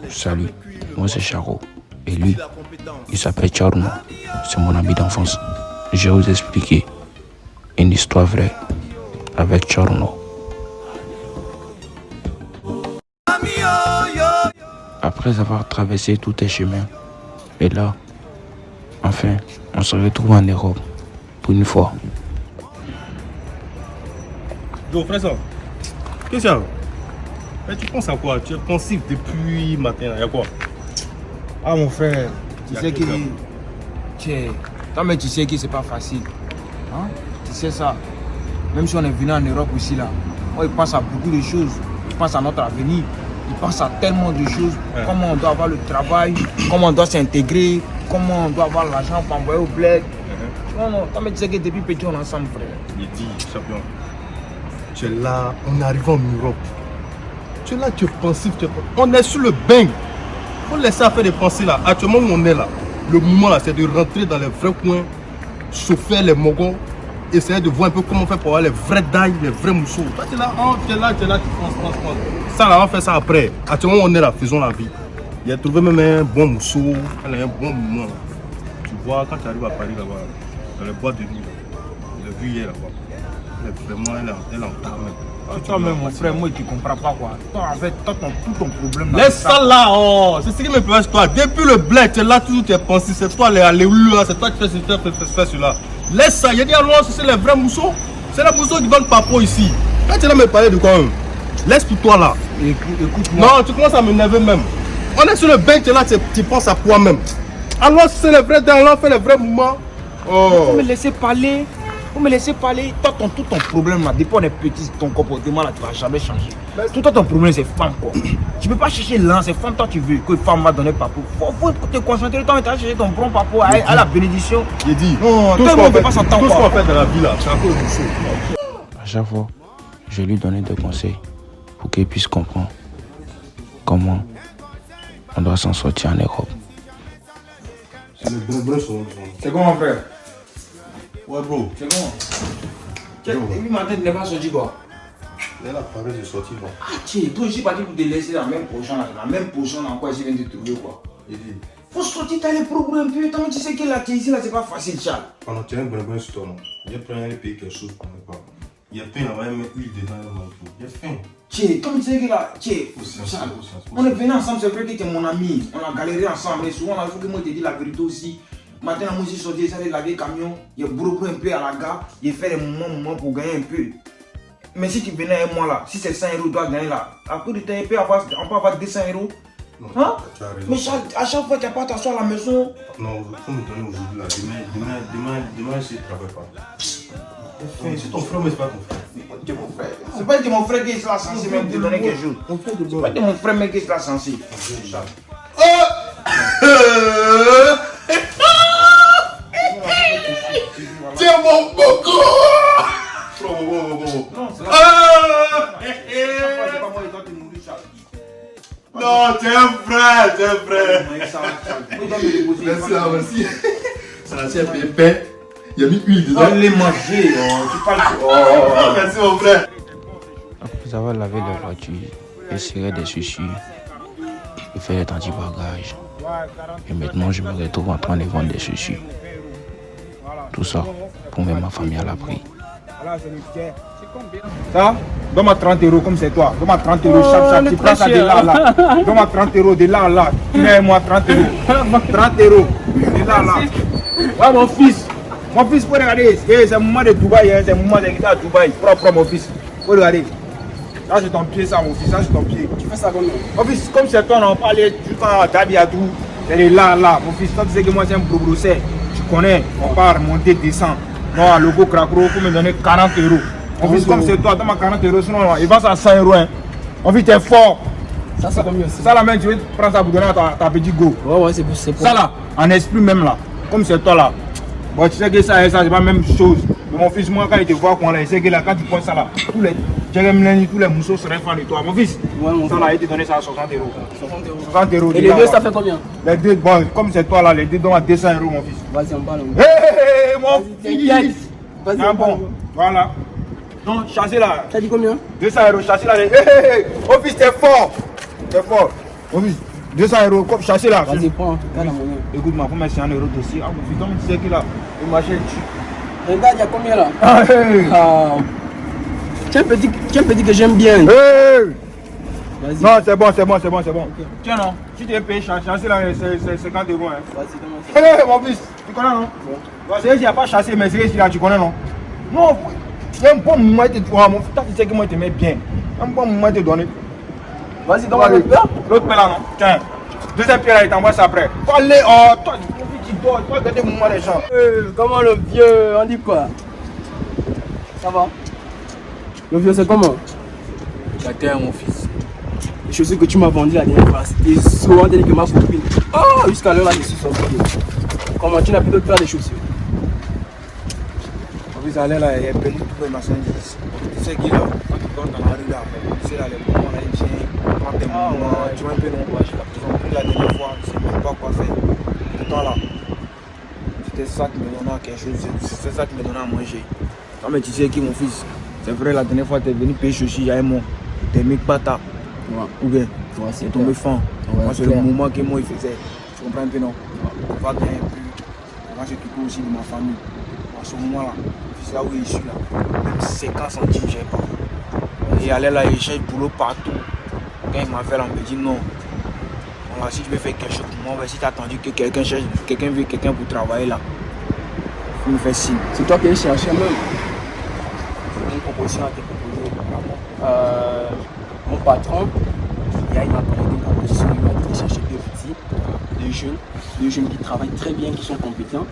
Salut, moi c'est Charo. Et lui, il s'appelle Charno. C'est mon ami d'enfance. Je vais vous expliquer une histoire vraie avec Charno. Après avoir traversé tous les chemins, et là, enfin, on se retrouve en Europe pour une fois. Yo, frère, ça, qu'est-ce qu'il y a? Tu penses à quoi? Tu es pensif depuis matin, il y a quoi? Ah mon frère, tu sais que tu sais que c'est pas facile. Hein? Tu sais ça. Même si on est venu en Europe aussi là, moi il pense à beaucoup de choses. Il pense à notre avenir. Il pense à tellement de choses. Ouais. Comment on doit avoir le travail, comment on doit s'intégrer, comment on doit avoir l'argent pour envoyer au bled. Non, tu sais que depuis petit on est ensemble, frère. Il dit, champion. Tu es là, on arrive en Europe. Tu es là, tu es pensif, on est sur le bain. Il faut laisser à faire des pensées là. Actuellement où on est là, le moment là, c'est de rentrer dans les vrais coins, chauffer les mogos, essayer de voir un peu comment on fait pour avoir les vrais dailles, les vrais mousseaux. Toi, tu es là, tu penses. Ça là, on va faire ça après. Actuellement où on est là, faisons la vie. Il a trouvé même un bon mousseau, elle a un bon moment. Tu vois, quand tu arrives à Paris là-bas, dans le bois de nuit, je l'ai vu hier là-bas. Vraiment, elle est en temps même. Toi-même, mon frère, moi, tu comprends pas quoi. Toi, en fait, tout ton problème. Laisse ça là, oh, c'est ce qui me plaît, toi. Depuis le bled, tu es là, toujours tu es pensé. C'est toi, les alléluia, c'est toi qui fais cela. Laisse ça, il y a dit à l'ouest, c'est les vrais mousseaux. C'est les mousseaux qui donnent papo ici. Quand tu es là, me parler de quoi même? Laisse pour toi là. Écoute-moi. Non, tu commences à m'énerver même. On est sur le bain, tu es là, tu penses à toi-même. Alors, c'est les vrais dents, là, on fait les vrais mouvements. Oh. Faut me laisser parler. Toi, tout ton problème là, depuis on est petit, ton comportement là, tu vas jamais changer. Tout ton problème, c'est femme quoi. Tu peux pas chercher l'un, c'est femme, toi tu veux que femme va donner papo. Faut te concentrer, toi, tu vas chercher ton bon papo à la bénédiction. J'ai dit, non, tout ce qu'on fait dans la vie là, c'est encore une chose. À chaque fois, je lui donnais des conseils pour qu'il puisse comprendre comment on doit s'en sortir en Europe. C'est comment frère? Ouais, bro. C'est bon. Lui, ma tête n'est pas sortie quoi. Elle a parlé de sortir quoi. Ah, tiens, toi, je suis parti pour te laisser la même potion là, encore, je viens de trouver quoi. Faut sortir, t'as les progrès un peu. Tant que tu sais que là, tu es ici, là, c'est pas facile, Charles. Pendant que tu as un bon sur toi, non. J'ai pris un pays quelque chose pour ne pas. Il y a faim là-bas, il met huile dedans, il y a faim. Tiens, comme tu sais que là, Charles, on est venu ensemble, c'est vrai que tu es mon ami. On a galéré ensemble, et souvent, il faut que moi te dise la vérité aussi. Maintenant, moi, je suis sorti, j'allais laver le camion, il y a beaucoup un peu à la gare, il fait des moments pour gagner un peu. Mais si tu venais un mois là, si c'est 100 €, tu dois gagner là. À coup de temps, on peut avoir 200 €. Non, hein? Tu as raison. Mais à chaque fois, tu n'as pas t'asseoir à la maison. Non, il faut me donner aujourd'hui là. Demain, je ne travaille pas. C'est ton frère, mais c'est pas ton frère. C'est mon frère. C'est pas de mon frère qui est là censé même te donner quelque chose. C'est pas de mon frère mais qui est là censé. Tiens mon coco! Non, t'es un frère, Merci. Ça c'est pépin. Il y a mis huile dedans. On les manger, tu parles. Merci mon frère. Après avoir lavé la voiture, essayé des chaussures, et fait des anti-bagages. Et maintenant, je me retrouve en train de vendre des chaussures. Tout ça pour mettre ma famille à l'abri. Ça, donne-moi 30 € comme c'est toi. Donne-moi 30 €, chaque. Tu prends ça de là à là. Donne-moi 30 € de là à là. Tu mets moi 30 €. 30 € de là à là. Ouais, mon fils, faut regarder. C'est un moment de Dubaï, c'est un moment de Dubaï. Prends mon fils. Faut regarder. Là, c'est ton pied, ça, mon fils. Ça, c'est ton pied. Tu fais ça comme mon fils, comme c'est toi, on parle du temps à Tabi à tout. C'est là, mon fils. Toi, tu sais que moi, c'est un brossé. Tu connais, on part monter, descendre. Non, le logo Cracro, faut me donner 40 €. Mon fils, comme c'est toi, donne-moi 40 €, sinon il va à 100 €. Hein. Mon fils, t'es fort. Ça, c'est combien? Ça, là, même, tu veux prendre ça pour donner à ta petite go. Ouais, c'est pour ça, là, en esprit même, là, comme c'est toi, là. Bon, tu sais que ça, c'est pas la même chose. Mais mon fils, moi, quand il te voit, il sait que là, quand tu prends ça, là, tous les mousseaux seraient fans de toi. Mon fils, ça, là, il te donne ça à 60 €. 60 €. Et les deux, ça fait combien? Les deux, bon, comme c'est toi, là, les deux donnent à 200 € mon fils. Vas-y, on parle. Hé, mon fils. Vas-y, ah bon, voilà. Non, chassez là. T'as dit combien? 200 €, chassez là. Hé, mon fils, t'es fort. T'es fort. Mon fils, 200 euros, comme chasser là. Vas-y, prends. Regarde la monnaie. Écoute-moi, faut mettre 100 euros dessus. Ah, mon fils, comme tu sais qu'il a le marché dessus. Regarde, il y a combien là? Ah, hey. Ah. Tu es un petit que j'aime bien. Hey. Vas-y. Non, c'est bon. Okay. Tiens, non, si tu es payé chasser là, c'est 50 euros. Hein. Vas-y, donne-moi ça. Hey, mon fils, tu connais non? Ouais. C'est qu'il n'y a pas chassé, mais c'est là, tu connais non? Non, il y a un bon moment de te donner. Mon fils, tu sais que moi, je t'aimais bien. Un bon moment de te donner. Vas-y, donne-moi l'autre paire. L'autre paire là, non? Tiens, deuxième pierre là, il t'envoie ça après. Faut aller, oh, toi, mon fils, tu dors, tu vas regarder le moment des gens. Comment le vieux? On dit quoi? Ça va? Le vieux, c'est comment? J'attends mon fils. Les chaussures que tu m'as vendues la dernière fois, c'était souvent telles que ma copine. Oh, jusqu'à l'heure là, je suis sorti. Comment tu n'as plus d'autres paires de chaussures? En plus, allez là, il est payé tout le machin. Tu sais qui là? Quand tu comptes dans la rue là, tu sais là, les moments là, il vient, prends tes moments, tu vois un peu non, ils ont pris la dernière fois, tu sais même pas quoi faire. Pourtant là, c'était ça qui me donnait quelque chose, c'est ça qui me donnait à manger. Non mais tu sais qui mon fils? C'est vrai, la dernière fois, tu es venu payer chaussures, j'avais mon, t'es mis bata. Ouais. Ou bien, c'est tombé fin. Ouais, moi, c'est le moment que moi, il faisait. Tu comprends un peu, non? On va gagner plus. Moi, j'ai tout aussi de ma famille. À ce moment-là, c'est là où je suis là. Même 50 centimes, j'ai pas. Et il allait là, il cherche boulot partout. Quand il m'appelle, on me dit non. Voilà, si tu veux faire quelque chose pour moi, si tu as attendu que quelqu'un cherche, quelqu'un veut quelqu'un pour travailler là, il faut me faire signe. C'est toi qui es cherché même. J'ai une proposition à te proposer. Mon patron, il m'a parlé d'une proposition, il m'a dit de chercher deux jeunes qui travaillent très bien, qui sont compétents.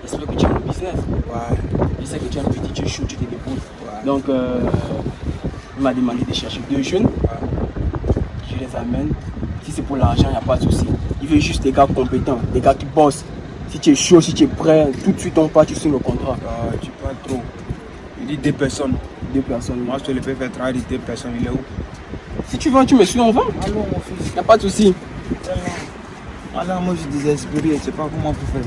J'espère que tu as le business. Ouais. Je sais que tu es un petit, tu es chaud, tu te débrouilles. Ouais. Donc, il m'a demandé de chercher deux jeunes. Ouais. Je les amène. Si c'est pour l'argent, il n'y a pas de souci. Il veut juste des gars compétents, des gars qui bossent. Si tu es chaud, si tu es prêt, tout de suite on part, tu signes le contrat. Tu parles trop. Il dit 2 personnes. 2 personnes. Moi, je te le fais faire travailler 2 personnes. Il est où? Si tu veux, tu me suis, on va. Allô, mon fils. Il n'y a pas de souci. Alors, moi, je suis désespéré. Je ne sais pas comment pour faire.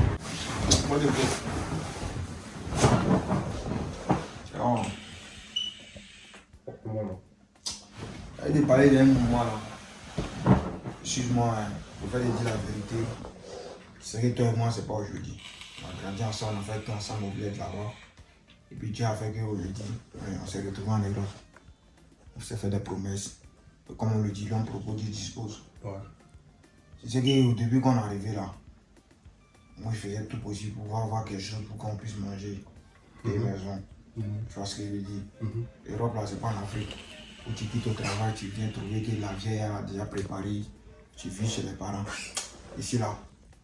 Il a parlé d'un moment là. Excuse-moi, il faut dire la vérité. C'est que toi et moi, c'est pas aujourd'hui. On a grandi ensemble, on a fait ensemble au bled là-bas. Et puis Dieu a fait qu'aujourd'hui, on s'est retrouvés en Europe. On s'est fait des promesses. Et comme on le dit, l'homme propose, Dieu dispose. Ouais. C'est qu'au début, quand on est arrivé là, moi je faisais tout possible pour avoir quelque chose pour qu'on puisse manger des maisons. Tu vois ce que je veux dire? L'Europe là, c'est pas en Afrique. Où tu quittes au travail, tu viens trouver que la vieille a déjà préparé, tu vis chez les parents. Ici là,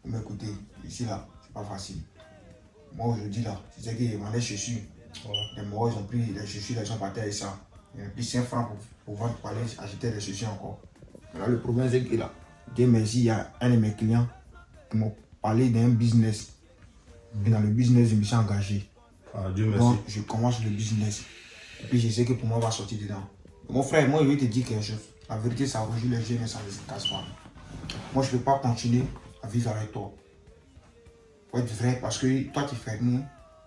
vous m'écoutez, ici là, c'est pas facile. Moi aujourd'hui là, c'est qu'ils vendaient chaussures. Les morts, ils ont pris les chaussures, ils sont partis avec ça. Ils ont pris 5 francs pour pouvoir aller acheter des chaussures encore. Mais là, le problème c'est que là, Dieu merci, il y a un de mes clients qui m'a parlé d'un business. Et dans le business, je me suis engagé. Ah, Dieu merci. Donc, je commence le business. Et puis, je sais que pour moi, on va sortir dedans. Mon frère, moi, je vais te dire quelque chose. La vérité, ça rougit les yeux, mais ça ne se casse pas. Moi, je ne peux pas continuer à vivre avec toi. Pour être vrai, parce que toi, tu fais nous,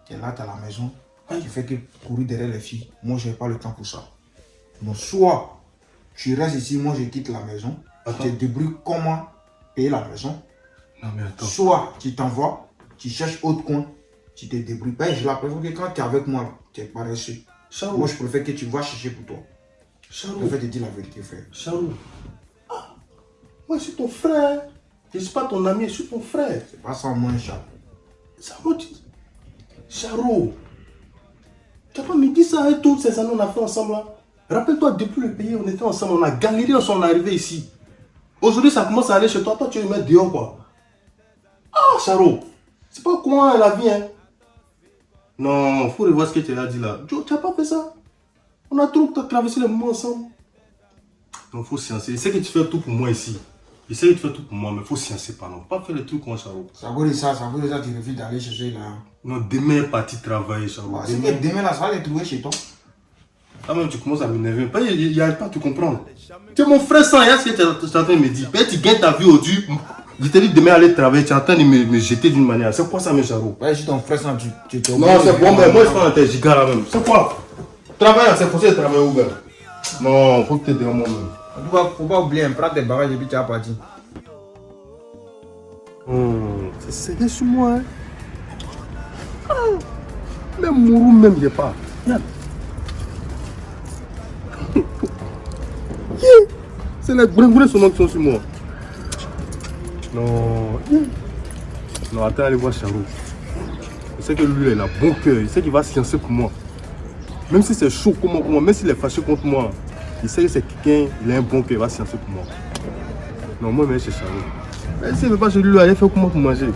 tu es là, tu es à la maison, tu fais que courir derrière les filles. Moi, je n'ai pas le temps pour ça. Donc, soit tu restes ici, moi, je quitte la maison, tu te débrouilles comment payer la maison. Non, mais attends. Soit tu t'envoies, tu cherches autre coin, tu te débrouilles pas. J'ai l'impression que quand tu es avec moi, tu es paresseux. Charou. Moi, je préfère que tu vas chercher pour toi. Charou. Je préfère te dire la vérité, frère. Charou. Ah, moi, je suis ton frère. Je ne suis pas ton ami, je suis ton frère. C'est pas ça, moi, Charou. Charou, Charou. Tu n'as pas me dit ça et toutes ces années on a fait ensemble là. Rappelle-toi, depuis le pays, on était ensemble, on a galéré ensemble, on est arrivé ici. Aujourd'hui, ça commence à aller chez toi, toi tu veux me mettre dehors quoi. Ah, Charou. C'est pas comment la vie, hein. Non, il faut revoir ce que tu as dit là. Tu n'as pas fait ça. On a trop traversé les moments ensemble. Non, il faut sciencer. Je sais que tu fais tout pour moi ici. Je sais que tu fais tout pour moi, mais il faut sciencer, pardon. Pas faire les trucs comme Charou. Ça vaut de ça, tu refuses d'aller chercher là. Non, demain est parti travailler, Charou. Bah, c'est que demain là, ça va les trouver chez toi. Ah, même tu commences à m'énerver. Il n'y a pas à te comprendre. Tu es mon frère sans rien, ce que tu es en train de me dire. Peut-être que tu gagnes ta vie aujourd'hui. Je te dis demain aller travailler, tu es en train de me jeter d'une manière. C'est quoi ça, mes Charou? Ouais, je suis ton frère sans tu te. Non, c'est bon, mais moi je prends tes gigas là même. C'est quoi? Travailler, c'est forcé de travailler où même? Non, faut que tu aies des moments même. Faut pas oublier, prends tes bagages et puis tu es parti. C'est sérieux sur moi. Hein. Ah, même Mourou, même, il n'est pas. Regarde. C'est les brungoulés seulement qui sont sur moi. Non. Non, attends, allez voir Charo. Je sais que lui, il a bon cœur. Il sait qu'il va se lancer pour moi. Même si c'est chaud pour moi, même s'il est fâché contre moi, il sait que c'est quelqu'un, il a un bon cœur, il va se lancer pour moi. Non, moi, je vais chez Charo. Mais s'il ne veut pas chez lui, il fait comment pour manger?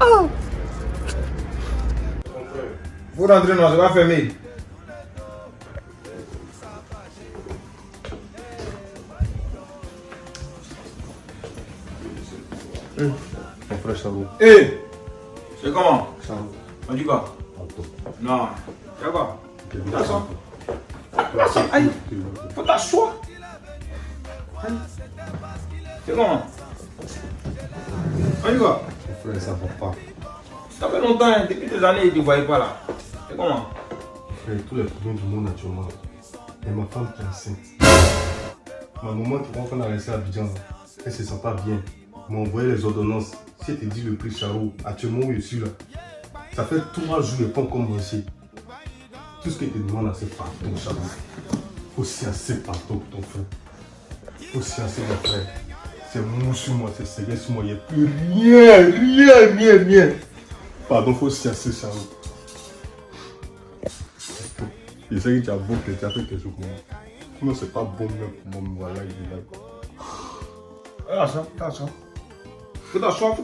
Ah! Vous rentrez, non, je vais fermer. Mon frère Charo. Hé! C'est comment? Charo. On dit quoi? Non. C'est quoi? T'assois. Aïe! Faut t'asseoir. Aïe! C'est comment? On dit quoi? Mon frère, ça va pas. Ça fait longtemps, hein, depuis des années, tu ne voyais pas là. C'est comment? Frère, tous les problèmes du monde actuellement. Et ma femme qui est enceinte. Ma maman qui quand on a resté à Abidjan, elle se sent pas bien. M'a envoyé les ordonnances. Si elle te dit le prix Charo, actuellement où je suis là, ça fait 3 jours et pas encore mangé. Tout ce qu'elle te demande là, c'est pardon, Charo. Faut sciencer pardon pour ton frère. Faut sciencer mon frère. C'est mou sur moi, c'est sérieux sur moi. Il n'y a plus rien. Pardon, faut sciencer Charo. Je sais que tu as bon que tu as fait quelque chose pour moi. Non, c'est pas bon même pour moi, voilà, il est là. Attention. Faut t'asseoir.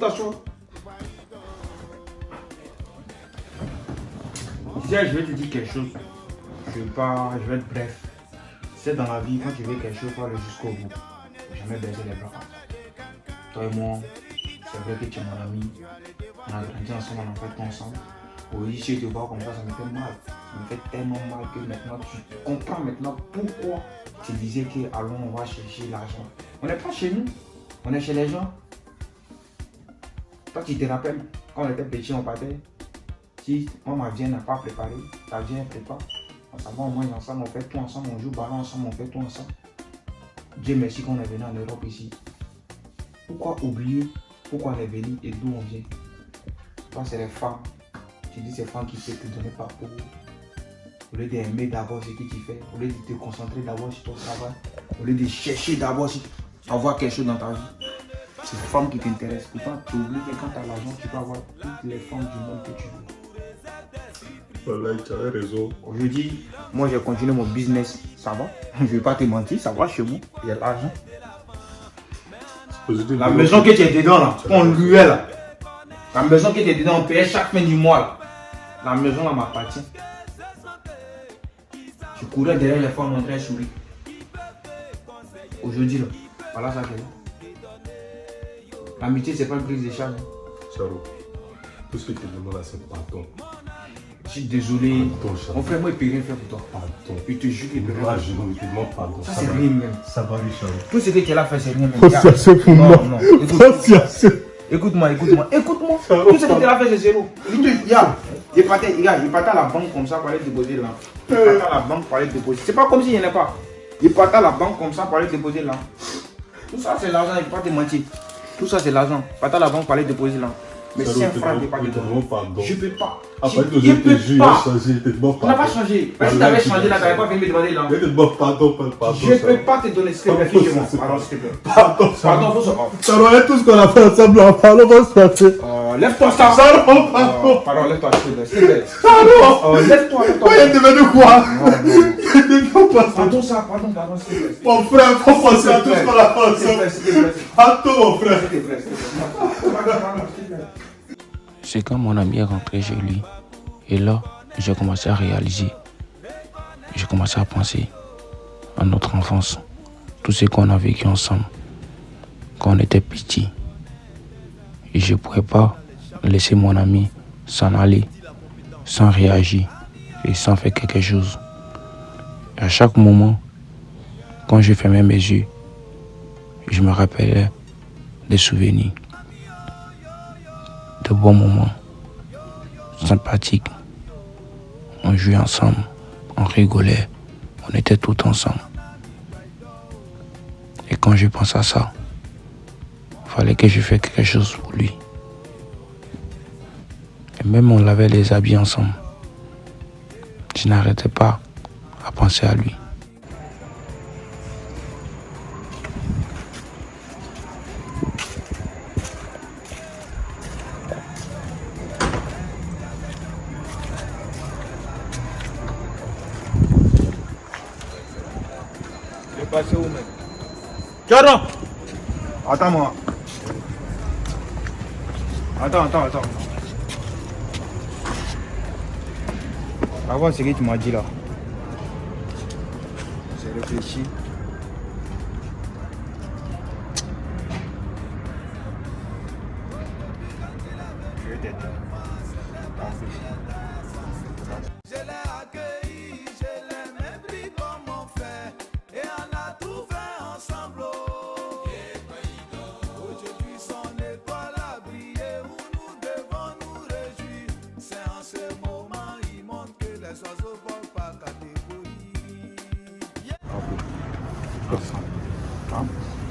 Tiens, je vais te dire quelque chose. Je vais être bref. C'est dans la vie, quand tu veux quelque chose, il faut aller jusqu'au bout. Jamais baisser les bras. Toi et moi, c'est vrai que tu es mon ami. On a grandi ensemble, on a fait tout ensemble. Oui, si je te vois comme ça me fait mal. Ça me fait tellement mal que maintenant tu comprends maintenant pourquoi tu disais que allons, on va chercher l'argent. On n'est pas chez nous, on est chez les gens. Toi, tu te rappelles, quand on était petit, on partait. Si ma viande n'a pas préparé, ta viande prépare. On s'en va, on mange ensemble, on fait tout ensemble, on joue ballon ensemble, on fait tout ensemble. Dieu merci qu'on est venu en Europe ici. Pourquoi oublier pourquoi on est venu et d'où on vient? Toi, c'est les femmes. Tu dis ces femmes qui peuvent te donner partout. Au lieu d'aimer d'abord ce que tu fais, au lieu de te concentrer d'abord sur ton travail, au lieu de chercher d'abord avoir quelque chose dans ta vie. C'est les femmes qui t'intéressent. Pourtant, tu oublies que quand tu as l'argent, tu peux avoir toutes les femmes du monde que tu veux. Voilà, tu as raison. Aujourd'hui, moi j'ai continué mon business, ça va. Je ne vais pas te mentir, ça va chez moi, il y a de l'argent. La maison que tu es dedans là, on louait là. La maison que tu es dedans, on payait chaque fin du mois là. La maison là m'appartient. Je courais derrière les femmes en train de sourire. Aujourd'hui là, voilà ça que là. L'amitié c'est pas une prise de charge. Charo, tout ce que tu demandes là c'est pardon. Je suis désolé. Pardon, Charo. Mon frère, moi il peut rien faire pour toi. Pardon. Il te jure qu'il peut rien Moi faire. je te demande pardon. Ça c'est rien même. Ça va aller, Charo. Tout ce que tu as fait c'est rien même. Faut sciencer pour moi. Non. Faut sciencer. Écoute-moi. Tout ce que tu as fait, c'est zéro. Il partait à la banque comme ça pour aller déposer là. Il partait à la banque pour aller déposer. C'est pas comme s'il n'y en a pas. Il partait à la banque comme ça pour aller déposer là. Tout ça, c'est l'argent, il ne faut pas te mentir. Tout ça, c'est l'argent. Il partait à la banque pour aller déposer là. Mais si un frère ne peut pas te donner, je ne peux pas. Après, Je ne peux pas. Tu n'as pas changé. Si tu avais changé là, tu n'avais pas venu me demander là. Je te demande pardon. Je ne peux pas te donner, s'il te plaît, fiche-moi. Pardon, s'il te plaît. Pardon, Pardon, faut se. Charo, et tout ce qu'on a fait ensemble, pardon, va se passer. Lève-toi, ça. Pardon, lève-toi, s'il te plaît. Charo, Lève-toi. il est devenu quoi? Non. Il faut passer. Pardon, s'il te plaît. Mon frère, faut passer à tout ce qu'on a fait ensemble. Pardon, mon frère. C'est quand mon ami est rentré chez lui. Et là, j'ai commencé à réaliser. J'ai commencé à penser à notre enfance. Tout ce qu'on a vécu ensemble. Quand on était petits. Et je ne pouvais pas laisser mon ami s'en aller. Sans réagir. Et sans faire quelque chose. Et à chaque moment, quand je fermais mes yeux, je me rappelais des souvenirs. De bons moments, sympathiques. On jouait ensemble, on rigolait, on était tout ensemble. Et quand je pense à ça, fallait que je fasse quelque chose pour lui. Et même on lavait les habits ensemble. Je n'arrêtais pas à penser à lui. Je vais passer où même? Cadran! Attends-moi. Attends. Va voir ce que tu m'as dit là. J'ai réfléchi. Je vais t'aider. Je l'ai accueilli, je l'ai même pris comme mon frère et on a tout fait ensemble. Aujourd'hui son étoile a brillé où nous devons nous réjouir. C'est en ce moment il montre que les oiseaux volent par catégorie.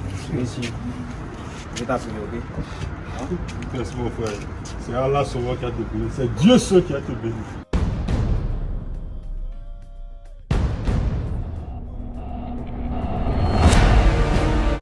Je suis ici. Je vais t'appeler, ok? Merci mon frère. C'est Allah qui a te béni. C'est Dieu seul qui a te béni.